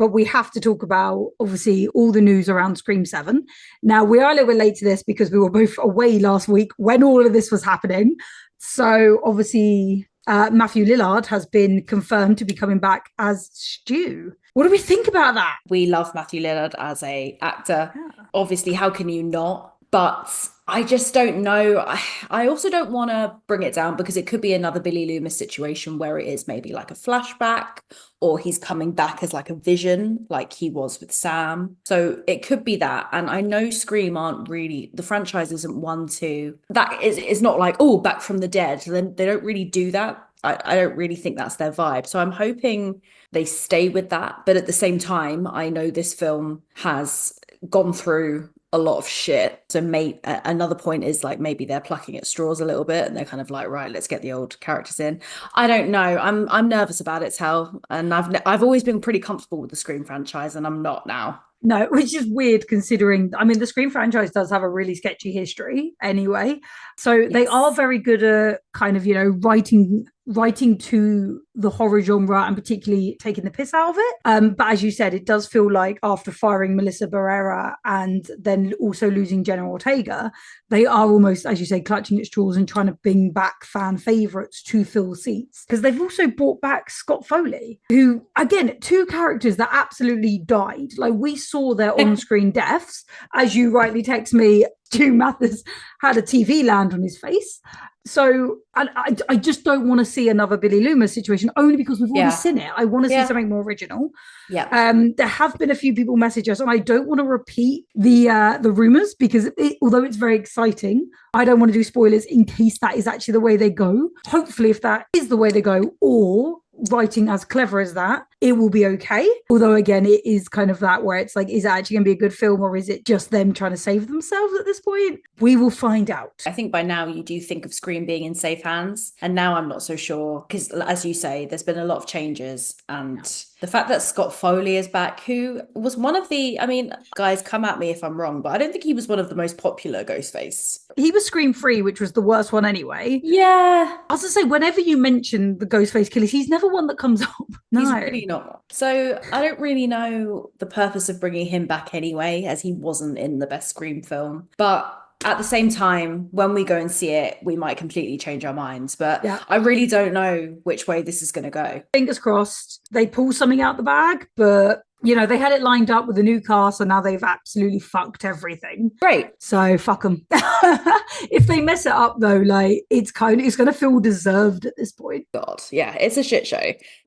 but we have to talk about, obviously, all the news around Scream 7. Now, we are a little bit late to this because we were both away last week when all of this was happening. So, obviously, Matthew Lillard has been confirmed to be coming back as Stu. What do we think about that? We love Matthew Lillard as a actor. Yeah. Obviously, how can you not? But I just don't know. I also don't want to bring it down because it could be another Billy Loomis situation where it is maybe like a flashback or he's coming back as like a vision like he was with Sam. So it could be that. And I know Scream aren't really, the franchise isn't one to, that is not like, oh, back from the dead. Then they don't really do that. I don't really think that's their vibe. So I'm hoping they stay with that. But at the same time, I know this film has gone through a lot of shit. So another point is like maybe they're plucking at straws a little bit and they're kind of like, right, let's get the old characters in. I don't know. I'm nervous about it, Tell. And I've always been pretty comfortable with the Scream franchise and I'm not now. No, which is weird considering, I mean, the Scream franchise does have a really sketchy history anyway. So they are Yes. very good at kind of, writing to the horror genre and particularly taking the piss out of it. But as you said, it does feel like after firing Melissa Barrera and then also losing Jenna Ortega, they are almost, as you say, clutching at straws and trying to bring back fan favorites to fill seats. Because they've also brought back Scott Foley, who, again, two characters that absolutely died. Like we saw their on-screen deaths. As you rightly text me, Stu Mathers had a TV land on his face. So I just don't want to see another Billy Loomis situation only because we've already seen it. I want to see something more original. Yeah. There have been a few people message us, and I don't want to repeat the rumors because although it's very exciting, I don't want to do spoilers in case that is actually the way they go. Hopefully, if that is the way they go, or writing as clever as that, it will be okay. Although again, it is kind of that where it's like, is it actually going to be a good film or is it just them trying to save themselves at this point? We will find out. I think by now you do think of Scream being in safe hands. And now I'm not so sure because, as you say, there's been a lot of changes. And the fact that Scott Foley is back, who was one of the, I mean, guys, come at me if I'm wrong, but I don't think he was one of the most popular Ghostface. He was Scream 3, which was the worst one anyway. Yeah. I was to say, whenever you mention the Ghostface killers, he's never one that comes up. No. He's really not. So I don't really know the purpose of bringing him back anyway, as he wasn't in the best Scream film. But at the same time, when we go and see it, we might completely change our minds. But yeah. I really don't know which way this is going to go. Fingers crossed they pull something out the bag, but they had it lined up with a new cast and now they've absolutely fucked everything. Great. So fuck them. If they mess it up though, like it's going to feel deserved at this point. God, yeah, it's a shit show.